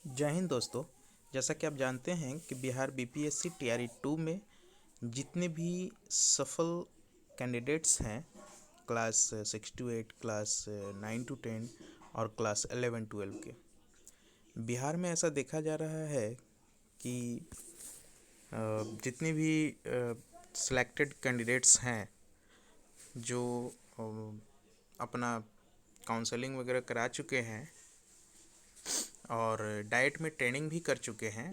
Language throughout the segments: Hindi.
जय हिंद दोस्तों। जैसा कि आप जानते हैं कि बिहार बीपीएससी टीआरई 2 में जितने भी सफल कैंडिडेट्स हैं क्लास 6 to 8, क्लास 9 to 10 और क्लास 11-12 के, बिहार में ऐसा देखा जा रहा है कि जितने भी सिलेक्टेड कैंडिडेट्स हैं जो अपना काउंसलिंग वगैरह करा चुके हैं और डाइट में ट्रेनिंग भी कर चुके हैं।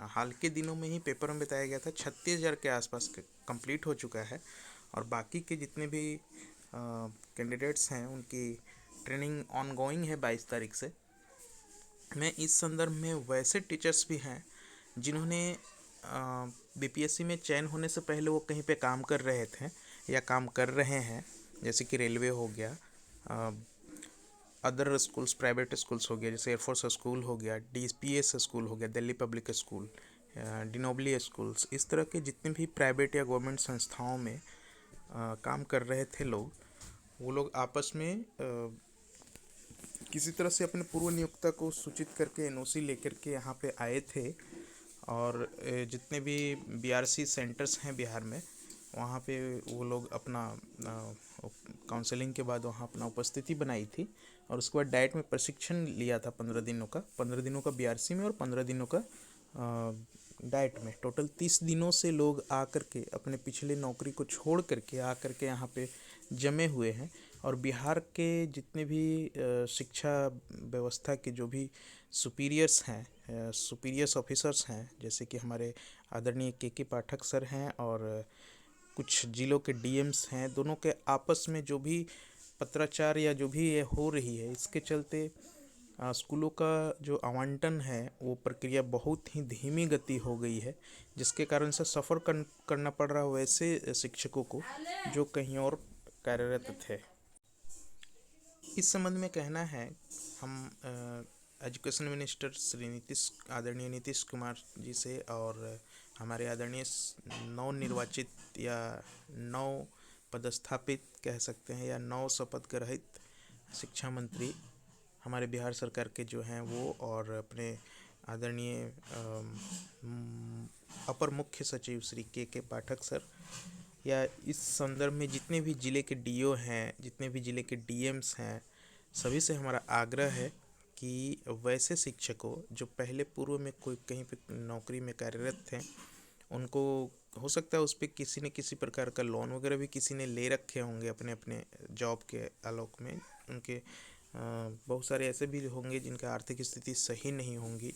हाल के दिनों में ही पेपर में बताया गया था 36,000 के आसपास कंप्लीट हो चुका है और बाकी के जितने भी कैंडिडेट्स हैं उनकी ट्रेनिंग ऑन गोइंग है 22 तारीख से। मैं इस संदर्भ में वैसे टीचर्स भी हैं जिन्होंने बीपीएससी में चयन होने से पहले वो कहीं पे काम कर रहे थे या काम कर रहे हैं, जैसे कि रेलवे हो गया, अदर स्कूल्स, प्राइवेट स्कूल्स हो गया, जैसे एयरफोर्स स्कूल हो गया, डीपीएस स्कूल हो गया, Delhi public school, De Nobili schools, इस तरह के जितने भी प्राइवेट या गवर्नमेंट संस्थाओं में काम कर रहे थे लोग, वो लोग आपस में किसी तरह से अपने पूर्व नियोक्ता को सूचित करके एनओसी लेकर के यहाँ पे आए थे और जितने भी बीआरसी सेंटर्स हैं बिहार में, वहाँ पे वो लोग अपना काउंसलिंग के बाद वहाँ अपना उपस्थिति बनाई थी और उसके बाद डाइट में प्रशिक्षण लिया था 15 दिनों का बीआरसी में और 15 दिनों का डाइट में। टोटल 30 दिनों से लोग आकर के अपने पिछले नौकरी को छोड़ करके आकर के यहाँ पे जमे हुए हैं और बिहार के जितने भी शिक्षा व्यवस्था के जो भी सुपीरियर्स हैं, सुपीरियर्स ऑफिसर्स हैं, जैसे कि हमारे आदरणीय के पाठक सर हैं और कुछ जिलों के डीएम्स हैं, दोनों के आपस में जो भी पत्राचार या जो भी ये हो रही है, इसके चलते स्कूलों का जो आवंटन है वो प्रक्रिया बहुत ही धीमी गति हो गई है, जिसके कारण से सफ़र करना पड़ रहा है वैसे शिक्षकों को जो कहीं और कार्यरत थे। इस संबंध में कहना है, हम एजुकेशन मिनिस्टर श्री आदरणीय नीतीश कुमार जी से और हमारे आदरणीय नव निर्वाचित या नव पदस्थापित कह सकते हैं या नव शपथ ग्रहित शिक्षा मंत्री हमारे बिहार सरकार के जो हैं वो, और अपने आदरणीय अपर मुख्य सचिव श्री के पाठक सर, या इस संदर्भ में जितने भी ज़िले के डीओ हैं, जितने भी ज़िले के डीएम्स हैं, सभी से हमारा आग्रह है कि वैसे शिक्षकों जो पहले पूर्व में कोई कहीं पे नौकरी में कार्यरत थे, उनको हो सकता है उस पर किसी न किसी प्रकार का लोन वगैरह भी किसी ने ले रखे होंगे अपने अपने जॉब के आलोक में। उनके बहुत सारे ऐसे भी होंगे जिनका आर्थिक स्थिति सही नहीं होंगी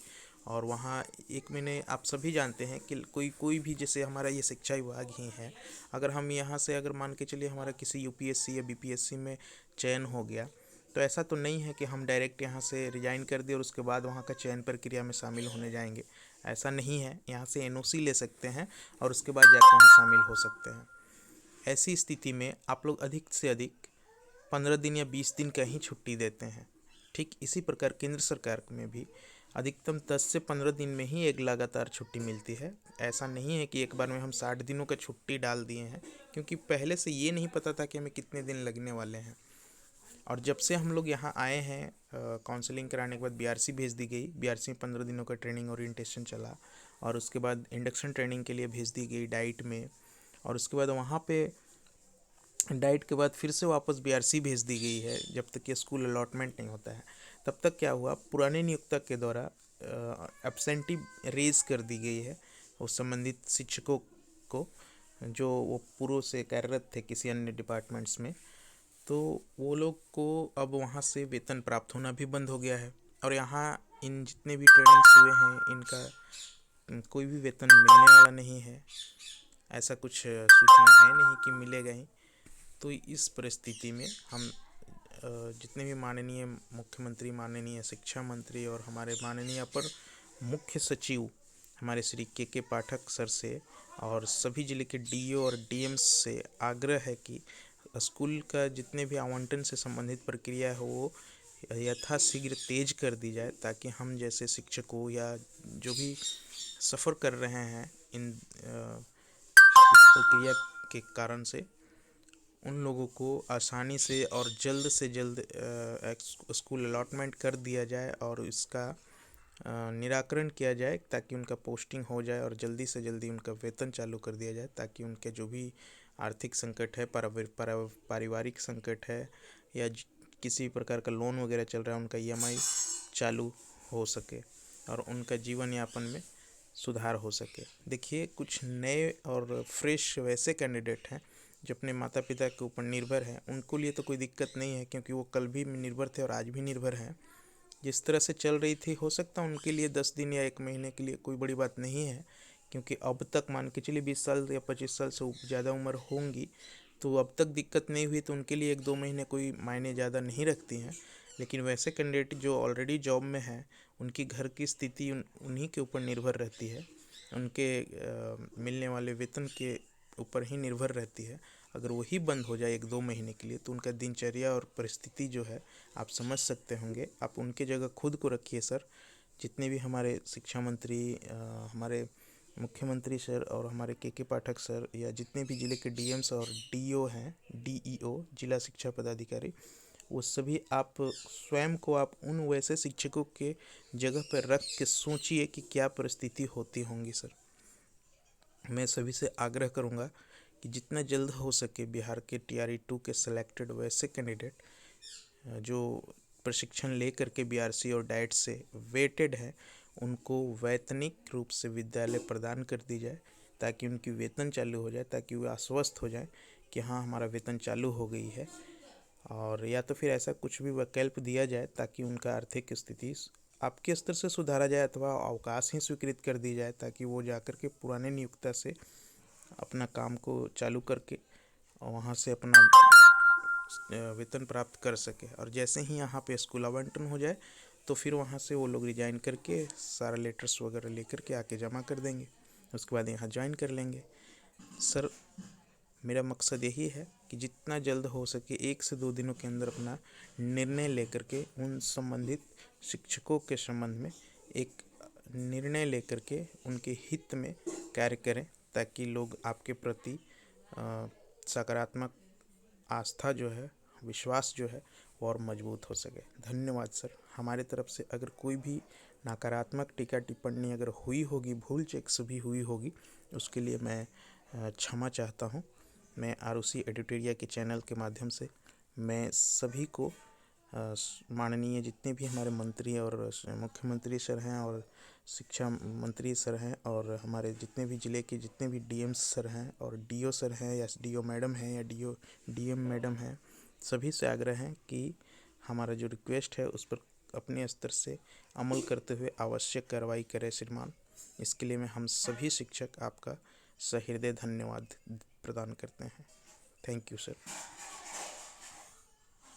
और वहाँ एक महीने आप सभी जानते हैं कि कोई भी, जैसे हमारा ये शिक्षा विभाग ही है, अगर हम यहाँ से अगर मान के चलिए हमारा किसी यूपीएससी या बीपीएससी में चयन हो गया, तो ऐसा तो नहीं है कि हम डायरेक्ट यहाँ से रिजाइन कर दिए और उसके बाद वहाँ का चयन प्रक्रिया में शामिल होने जाएंगे। ऐसा नहीं है, यहाँ से एनओसी ले सकते हैं और उसके बाद जाकर वहाँ शामिल हो सकते हैं। ऐसी स्थिति में आप लोग अधिक से अधिक 15 दिन या 20 दिन का ही छुट्टी देते हैं। ठीक इसी प्रकार केंद्र सरकार में भी अधिकतम 10 से 15 दिन में ही एक लगातार छुट्टी मिलती है। ऐसा नहीं है कि एक बार में हम 60 दिनों का छुट्टी डाल दिए हैं, क्योंकि पहले से ये नहीं पता था कि हमें कितने दिन लगने वाले हैं। और जब से हम लोग यहाँ आए हैं, काउंसलिंग कराने के बाद बीआरसी भेज दी गई, बीआरसी में 15 दिनों का ट्रेनिंग ओरिएंटेशन चला और उसके बाद इंडक्शन ट्रेनिंग के लिए भेज दी गई डाइट में, और उसके बाद वहाँ पे डाइट के बाद फिर से वापस बीआरसी भेज दी गई है। जब तक ये स्कूल अलॉटमेंट नहीं होता है तब तक क्या हुआ, पुराने नियोक्ता के द्वारा एब्सेंटी रेज कर दी गई है उस संबंधित शिक्षकों को जो वो पूर्व से कार्यरत थे किसी अन्य डिपार्टमेंट्स में, तो वो लोग को अब वहाँ से वेतन प्राप्त होना भी बंद हो गया है और यहाँ इन जितने भी ट्रेनिंग्स हुए हैं इनका कोई भी वेतन मिलने वाला नहीं है। ऐसा कुछ सूचना है नहीं कि मिलेगा ही। तो इस परिस्थिति में हम जितने भी माननीय मुख्यमंत्री, माननीय शिक्षा मंत्री और हमारे माननीय अपर मुख्य सचिव हमारे श्री के पाठक सर से और सभी जिले के डीओ और डीएम्स से आग्रह है कि स्कूल का जितने भी आवंटन से संबंधित प्रक्रिया है वो यथाशीघ्र तेज कर दी जाए, ताकि हम जैसे शिक्षकों या जो भी सफ़र कर रहे हैं इस प्रक्रिया के कारण से, उन लोगों को आसानी से और जल्द से जल्द स्कूल अलॉटमेंट कर दिया जाए और इसका निराकरण किया जाए ताकि उनका पोस्टिंग हो जाए और जल्दी से जल्दी उनका वेतन चालू कर दिया जाए, ताकि उनके जो भी आर्थिक संकट है, पारिवारिक संकट है या किसी प्रकार का लोन वगैरह चल रहा है, उनका ईएमआई चालू हो सके और उनका जीवन यापन में सुधार हो सके। देखिए, कुछ नए और फ्रेश वैसे कैंडिडेट हैं जो अपने माता पिता के ऊपर निर्भर हैं, उनको लिए तो कोई दिक्कत नहीं है, क्योंकि वो कल भी निर्भर थे और आज भी निर्भर हैं। जिस तरह से चल रही थी, हो सकता है उनके लिए 10 दिन या 1 महीने के लिए कोई बड़ी बात नहीं है, क्योंकि अब तक मान के चलिए 20 साल या 25 साल से ज़्यादा उम्र होंगी, तो अब तक दिक्कत नहीं हुई, तो उनके लिए 1-2 महीने कोई मायने ज़्यादा नहीं रखती हैं। लेकिन वैसे कैंडिडेट जो ऑलरेडी जॉब में हैं, उनकी घर की स्थिति उन्हीं के ऊपर निर्भर रहती है, उनके मिलने वाले वेतन के ऊपर ही निर्भर रहती है। अगर वही बंद हो जाए 1-2 महीने के लिए, तो उनका दिनचर्या और परिस्थिति जो है आप समझ सकते होंगे। आप उनके जगह खुद को रखिए सर। जितने भी हमारे शिक्षा मंत्री, हमारे मुख्यमंत्री सर और हमारे के पाठक सर, या जितने भी ज़िले के डीएम्स और डीओ हैं, डीईओ जिला शिक्षा पदाधिकारी, वो सभी आप स्वयं को आप उन वैसे शिक्षकों के जगह पर रख के सोचिए कि क्या परिस्थिति होती होंगी सर। मैं सभी से आग्रह करूंगा कि जितना जल्द हो सके बिहार के TRE 2 के सेलेक्टेड वैसे कैंडिडेट जो प्रशिक्षण ले करके बीआरसी और डाइट से वेटेड है, उनको वैतनिक रूप से विद्यालय प्रदान कर दी जाए, ताकि उनकी वेतन चालू हो जाए, ताकि वे आश्वस्त हो जाए कि हाँ, हमारा वेतन चालू हो गई है। और या तो फिर ऐसा कुछ भी विकल्प दिया जाए ताकि उनका आर्थिक स्थिति आपके स्तर से सुधारा जाए, अथवा अवकाश ही स्वीकृत कर दी जाए, ताकि वो जाकर के पुराने नियोक्ता से अपना काम को चालू करके वहाँ से अपना वेतन प्राप्त कर सके। और जैसे ही यहाँ पे स्कूल आवंटन हो जाए, तो फिर वहाँ से वो लोग रिजाइन करके सारा लेटर्स वगैरह लेकर के आके जमा कर देंगे, उसके बाद यहाँ ज्वाइन कर लेंगे। सर, मेरा मकसद यही है कि जितना जल्द हो सके 1 से 2 दिनों के अंदर अपना निर्णय लेकर के उन संबंधित शिक्षकों के संबंध में एक निर्णय लेकर के उनके हित में कार्य करें, ताकि लोग आपके प्रति सकारात्मक आस्था जो है, विश्वास जो है, वो और मजबूत हो सके। धन्यवाद सर। हमारे तरफ से अगर कोई भी नकारात्मक टीका टिप्पणी अगर हुई होगी, भूल चूक से भी हुई होगी, उसके लिए मैं क्षमा चाहता हूँ। मैं आरुषि एडिटोरिया के चैनल के माध्यम से मैं सभी को माननीय जितने भी हमारे मंत्री और मुख्यमंत्री सर हैं और शिक्षा मंत्री सर हैं और हमारे जितने भी ज़िले के जितने भी डीएम सर हैं और डीओ सर हैं या डीओ मैडम हैं या डीएम मैडम हैं, सभी से आग्रह है कि हमारा जो रिक्वेस्ट है उस पर अपने स्तर से अमल करते हुए आवश्यक कार्रवाई करें श्रीमान। इसके लिए मैं हम सभी शिक्षक आपका सहृदय धन्यवाद प्रदान करते हैं। Thank you sir.